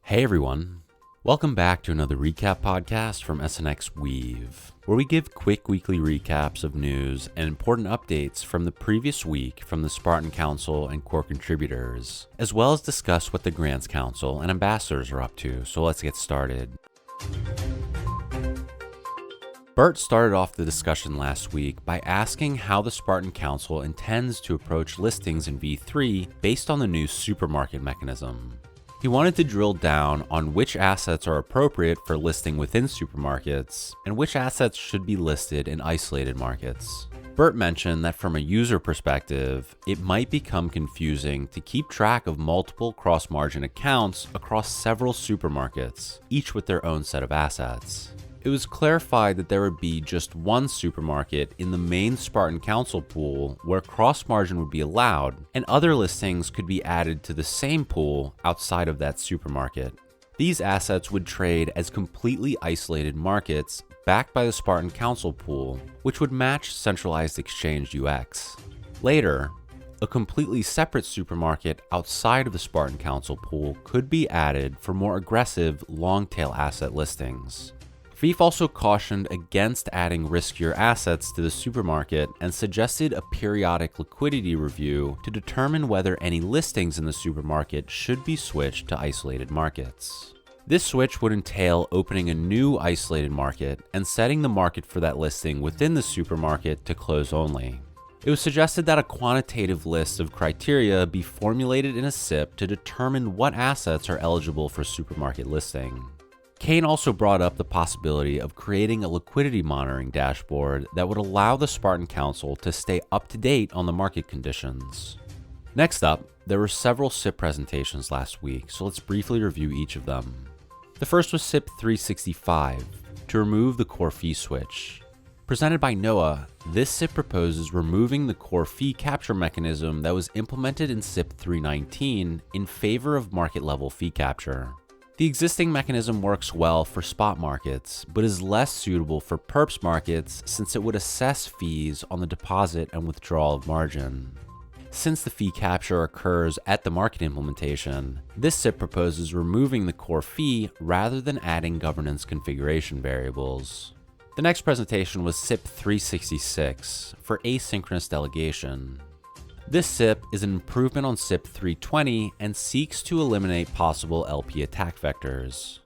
Hey everyone, welcome back to another recap podcast from SNXweave, where we give quick weekly recaps of news and important updates from the previous week from the Spartan Council and core contributors, as well as discuss what the Grants Council and ambassadors are up to, so let's get started. Bert started off the discussion last week by asking how the Spartan Council intends to approach listings in V3 based on the new supermarket mechanism. He wanted to drill down on which assets are appropriate for listing within supermarkets and which assets should be listed in isolated markets. Bert mentioned that from a user perspective, it might become confusing to keep track of multiple cross-margin accounts across several supermarkets, each with their own set of assets. It was clarified that there would be just one supermarket in the main Spartan Council pool where cross-margin would be allowed, and other listings could be added to the same pool outside of that supermarket. These assets would trade as completely isolated markets backed by the Spartan Council pool, which would match centralized exchange UX. Later, a completely separate supermarket outside of the Spartan Council pool could be added for more aggressive long-tail asset listings. Veef also cautioned against adding riskier assets to the supermarket and suggested a periodic liquidity review to determine whether any listings in the supermarket should be switched to isolated markets. This switch would entail opening a new isolated market and setting the market for that listing within the supermarket to close only. It was suggested that a quantitative list of criteria be formulated in a SIP to determine what assets are eligible for supermarket listing. Kane also brought up the possibility of creating a liquidity monitoring dashboard that would allow the Spartan Council to stay up to date on the market conditions. Next up, there were several SIP presentations last week, so let's briefly review each of them. The first was SIP 365, to remove the core fee switch. Presented by Noah, this SIP proposes removing the core fee capture mechanism that was implemented in SIP 319 in favor of market-level fee capture. The existing mechanism works well for spot markets, but is less suitable for perps markets since it would assess fees on the deposit and withdrawal of margin. Since the fee capture occurs at the market implementation, this SIP proposes removing the core fee rather than adding governance configuration variables. The next presentation was SIP 366 for asynchronous delegation. This SIP is an improvement on SIP 320 and seeks to eliminate possible LP attack vectors.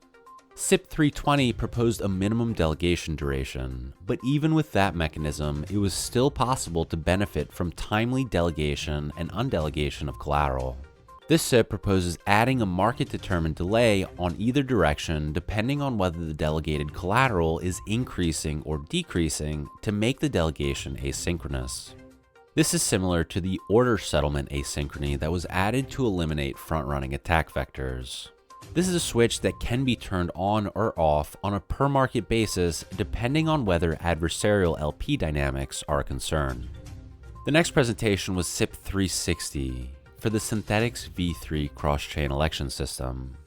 SIP 320 proposed a minimum delegation duration, but even with that mechanism, it was still possible to benefit from timely delegation and undelegation of collateral. This SIP proposes adding a market-determined delay on either direction depending on whether the delegated collateral is increasing or decreasing to make the delegation asynchronous. This is similar to the order settlement asynchrony that was added to eliminate front-running attack vectors. This is a switch that can be turned on or off on a per-market basis depending on whether adversarial LP dynamics are a concern. The next presentation was SIP 360 for the Synthetics V3 cross-chain election system.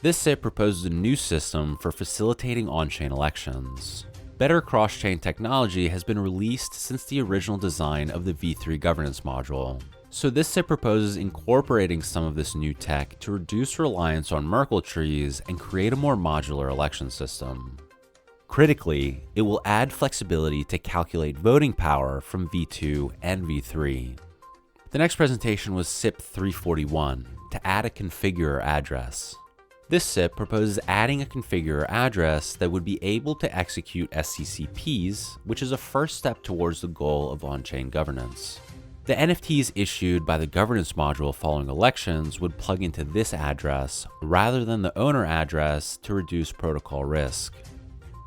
This SIP proposes a new system for facilitating on-chain elections. Better cross-chain technology has been released since the original design of the V3 governance module, so this SIP proposes incorporating some of this new tech to reduce reliance on Merkle trees and create a more modular election system. Critically, it will add flexibility to calculate voting power from V2 and V3. The next presentation was SIP 341 to add a configurer address. This SIP proposes adding a configurer address that would be able to execute SCCPs, which is a first step towards the goal of on-chain governance. The NFTs issued by the governance module following elections would plug into this address rather than the owner address to reduce protocol risk.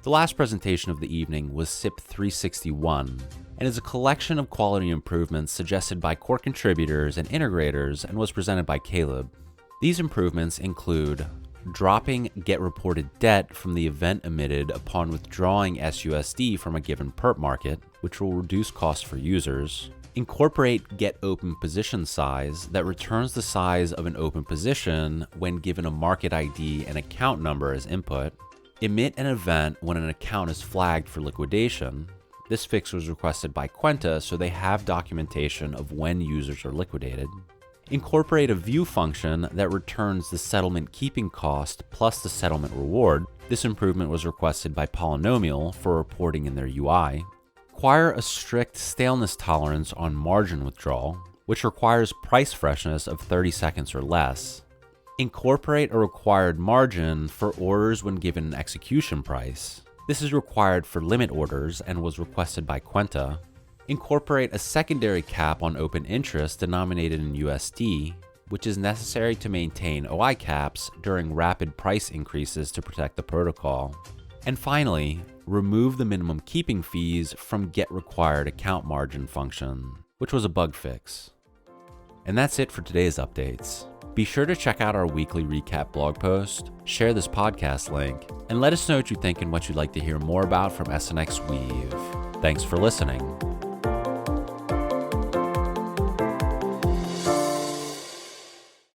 The last presentation of the evening was SIP 361 and is a collection of quality improvements suggested by core contributors and integrators and was presented by Caleb. These improvements include dropping get reported debt from the event emitted upon withdrawing SUSD from a given perp market, which will reduce costs for users. Incorporate get open position size that returns the size of an open position when given a market ID and account number as input. Emit an event when an account is flagged for liquidation. This fix was requested by Quenta, so they have documentation of when users are liquidated. Incorporate a view function that returns the settlement keeping cost plus the settlement reward. This improvement was requested by Polynomial for reporting in their UI. Require a strict staleness tolerance on margin withdrawal, which requires price freshness of 30 seconds or less. Incorporate a required margin for orders when given an execution price. This is required for limit orders and was requested by Quenta. Incorporate a secondary cap on open interest denominated in USD, which is necessary to maintain OI caps during rapid price increases to protect the protocol. And finally, remove the minimum keeping fees from getRequiredAccountMargin function, which was a bug fix. And that's it for today's updates. Be sure to check out our weekly recap blog post, share this podcast link, and let us know what you think and what you'd like to hear more about from SNXweave. Thanks for listening.